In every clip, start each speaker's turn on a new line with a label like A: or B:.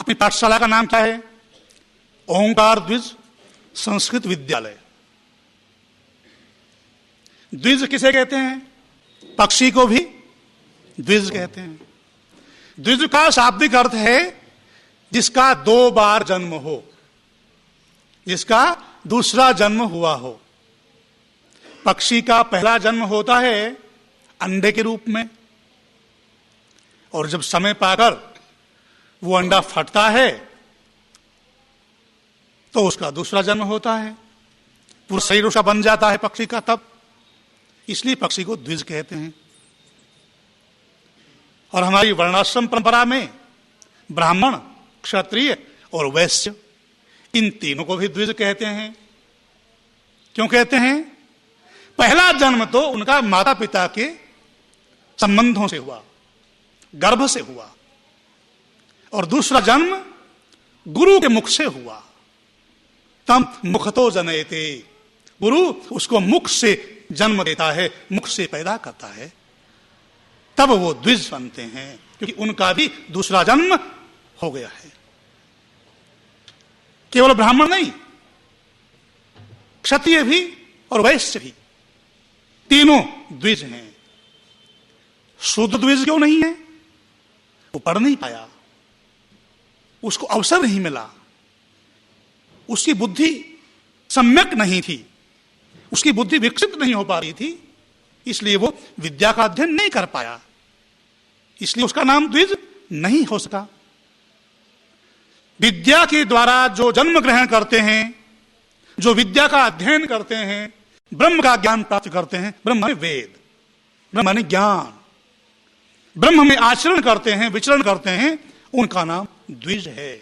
A: अपनी पाठशाला का नाम क्या है? ओंकार द्विज संस्कृत विद्यालय। द्विज किसे कहते हैं? पक्षी को भी द्विज कहते हैं। द्विज का शाब्दिक अर्थ है जिसका 2 बार जन्म हो, जिसका दूसरा जन्म हुआ हो। पक्षी का पहला जन्म होता है अंडे के रूप में, और जब समय पाकर वो अंडा फटता है तो उसका दूसरा जन्म होता है, पूरा शरीर उसका बन जाता है पक्षी का, तब इसलिए पक्षी को द्विज कहते हैं। और हमारी वर्णाश्रम परंपरा में ब्राह्मण, क्षत्रिय और वैश्य, इन तीनों को भी द्विज कहते हैं। क्यों कहते हैं? पहला जन्म तो उनका माता पिता के संबंधों से हुआ, गर्भ से हुआ, और दूसरा जन्म गुरु के मुख से हुआ। तम मुखतो जनयते, गुरु उसको मुख से जन्म देता है, मुख से पैदा करता है, तब वो द्विज बनते हैं, क्योंकि उनका भी दूसरा जन्म हो गया है। केवल ब्राह्मण नहीं, क्षत्रिय भी और वैश्य भी, तीनों द्विज हैं। शुद्ध द्विज क्यों नहीं है? वो पढ़ नहीं पाया, उसको अवसर नहीं मिला, उसकी बुद्धि सम्यक नहीं थी, उसकी बुद्धि विकसित नहीं हो पा रही थी, इसलिए वो विद्या का अध्ययन नहीं कर पाया, इसलिए उसका नाम द्विज नहीं हो सका। विद्या के द्वारा जो जन्म ग्रहण करते हैं, जो विद्या का अध्ययन करते हैं, ब्रह्म का ज्ञान प्राप्त करते हैं, ब्रह्म माने वेद, ब्रह्म माने ज्ञान, ब्रह्म में आचरण करते हैं, विचरण करते हैं, उनका नाम द्विज है।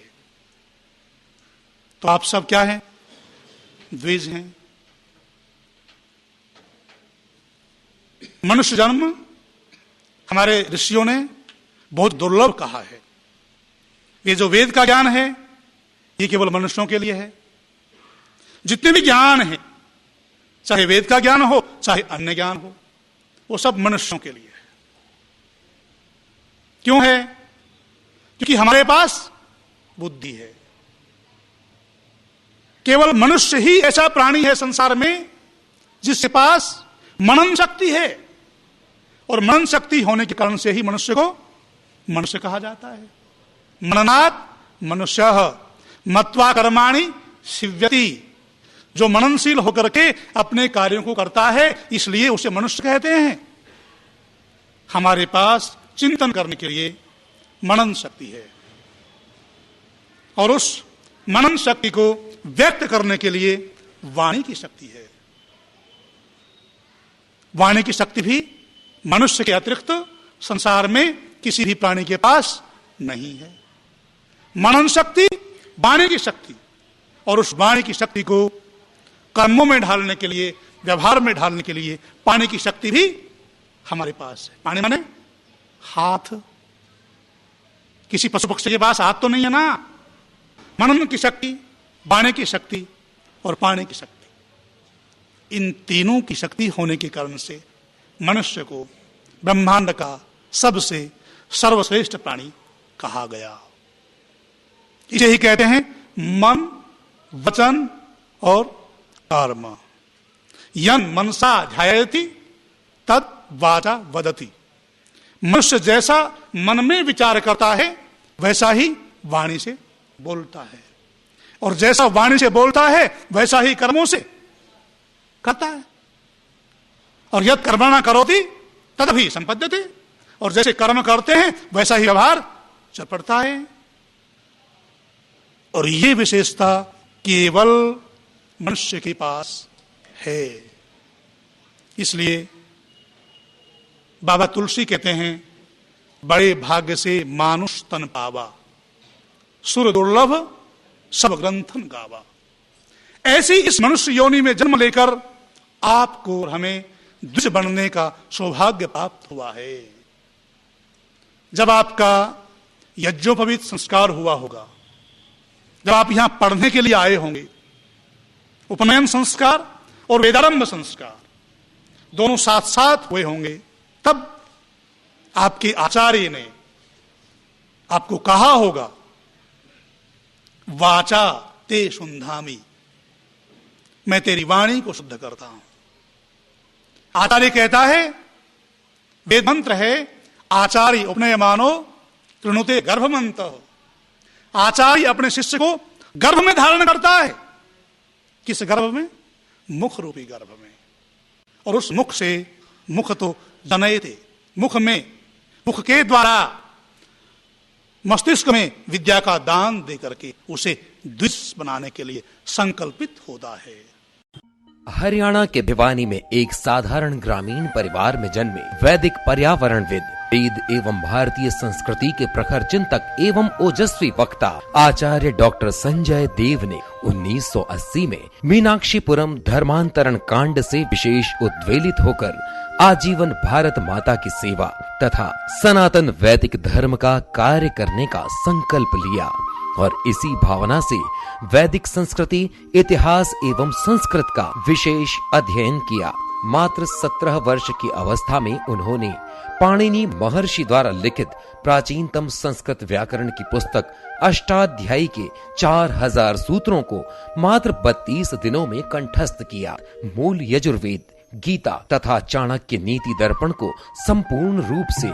A: तो आप सब क्या हैं? द्विज हैं। मनुष्य जन्म हमारे ऋषियों ने बहुत दुर्लभ कहा है। ये जो वेद का ज्ञान है ये केवल मनुष्यों के लिए है। जितने भी ज्ञान है, चाहे वेद का ज्ञान हो चाहे अन्य ज्ञान हो, वो सब मनुष्यों के लिए है। क्यों है? क्योंकि हमारे पास बुद्धि है। केवल मनुष्य ही ऐसा प्राणी है संसार में जिसके पास मनन शक्ति है, और मनन शक्ति होने के कारण से ही मनुष्य को मनुष्य कहा जाता है। मननात् मनुष्यः मत्वा कर्माणि सिद्ध्यति, जो मननशील होकर के अपने कार्यों को करता है, इसलिए उसे मनुष्य कहते हैं। हमारे पास चिंतन करने के लिए मनन शक्ति है, और उस मनन शक्ति को व्यक्त करने के लिए वाणी की शक्ति है। वाणी की शक्ति भी मनुष्य के अतिरिक्त संसार में किसी भी प्राणी के पास नहीं है। मनन शक्ति, वाणी की शक्ति, और उस वाणी की शक्ति को कर्मों में ढालने के लिए, व्यवहार में ढालने के लिए पानी की शक्ति भी हमारे पास है। पानी माने हाथ। किसी पशु पक्षी के पास हाथ तो नहीं है ना। मनन की शक्ति, वाणी की शक्ति और पानी की शक्ति, इन तीनों की शक्ति होने के कारण से मनुष्य को ब्रह्मांड का सबसे सर्वश्रेष्ठ प्राणी कहा गया। इसे ही कहते हैं मन, वचन और कर्म। यन मनसा ध्यायति तद वाचा वदति। मनुष्य जैसा मन में विचार करता है वैसा ही वाणी से बोलता है, और जैसा वाणी से बोलता है वैसा ही कर्मों से करता है। और यद कर्मणा करोति तदभि संपद्यते, और जैसे कर्म करते हैं वैसा ही व्यवहार चल पड़ता है। और ये विशेषता केवल मनुष्य के पास है। इसलिए बाबा तुलसी कहते हैं, बड़े भाग्य से मानुष तन पावा, सुर दुर्लभ सब ग्रंथन गावा। ऐसी इस मनुष्य योनि में जन्म लेकर आपको और हमें द्विज बनने का सौभाग्य प्राप्त हुआ है। जब आपका यज्ञोपवीत संस्कार हुआ होगा, जब आप यहां पढ़ने के लिए आए होंगे, उपनयन संस्कार और वेदारंभ संस्कार दोनों साथ साथ हुए होंगे, तब आपके आचार्य ने आपको कहा होगा वाचा ते शुंधामी, मैं तेरी वाणी को शुद्ध करता हूं। आचार्य कहता है, वेद मंत्र है, आचार्य उपनयमानो कृणुते गर्भमंत। आचार्य अपने शिष्य को गर्भ में धारण करता है। किस गर्भ में? मुख रूपी गर्भ में। और उस मुख से, मुख तो जनयते, मुख में, मुख के द्वारा मस्तिष्क में विद्या का दान दे करके उसे द्विज बनाने के लिए संकल्पित होता है।
B: हरियाणा के भिवानी में एक साधारण ग्रामीण परिवार में जन्मे वैदिक पर्यावरणविद, वेद एवं भारतीय संस्कृति के प्रखर चिंतक एवं ओजस्वी वक्ता आचार्य डॉक्टर संजय देव ने 1980 में मीनाक्षीपुरम धर्मांतरण कांड से विशेष उद्वेलित होकर आजीवन भारत माता की सेवा तथा सनातन वैदिक धर्म का कार्य करने का संकल्प लिया और इसी भावना से वैदिक संस्कृति, इतिहास एवं संस्कृत का विशेष अध्ययन किया। मात्र 17 वर्ष की अवस्था में उन्होंने पाणिनि महर्षि द्वारा लिखित प्राचीनतम संस्कृत व्याकरण की पुस्तक अष्टाध्यायी के 4000 सूत्रों को मात्र 32 दिनों में कंठस्थ किया। मूल यजुर्वेद, गीता तथा चाणक्य नीति दर्पण को संपूर्ण रूप से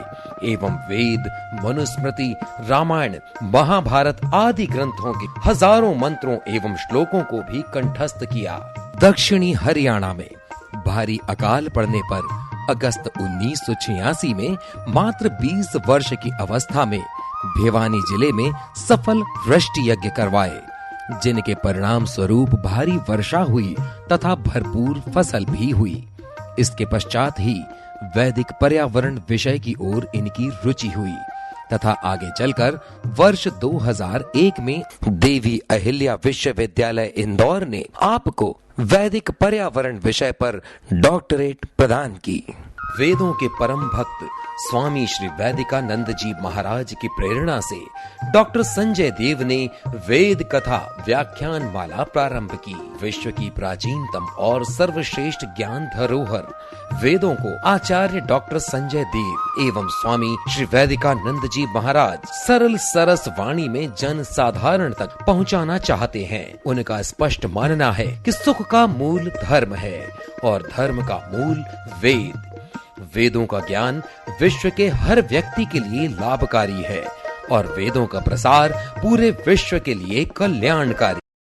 B: एवं वेद, मनुस्मृति, रामायण, महाभारत आदि ग्रंथों के हजारों मंत्रों एवं श्लोकों को भी कंठस्थ किया। दक्षिणी हरियाणा में भारी अकाल पड़ने पर अगस्त 1986 में मात्र 20 वर्ष की अवस्था में भिवानी जिले में सफल वृष्टि यज्ञ करवाए, जिनके परिणाम स्वरूप भारी वर्षा हुई तथा भरपूर फसल भी हुई। इसके पश्चात ही वैदिक पर्यावरण विषय की ओर इनकी रुचि हुई तथा आगे चलकर वर्ष 2001 में देवी अहिल्या विश्वविद्यालय इंदौर ने आपको वैदिक पर्यावरण विषय पर डॉक्टरेट प्रदान की। वेदों के परम भक्त स्वामी श्री वैदिकानंद जी महाराज की प्रेरणा से डॉक्टर संजय देव ने वेद कथा व्याख्यान माला प्रारंभ की। विश्व की प्राचीनतम और सर्वश्रेष्ठ ज्ञान धरोहर वेदों को आचार्य डॉक्टर संजय देव एवं स्वामी श्री वैदिकानंद जी महाराज सरल सरस वाणी में जन साधारण तक पहुंचाना चाहते हैं। उनका स्पष्ट मानना है कि सुख का मूल धर्म है और धर्म का मूल वेद। वेदों का ज्ञान विश्व के हर व्यक्ति के लिए लाभकारी है और वेदों का प्रसार पूरे विश्व के लिए कल्याणकारी।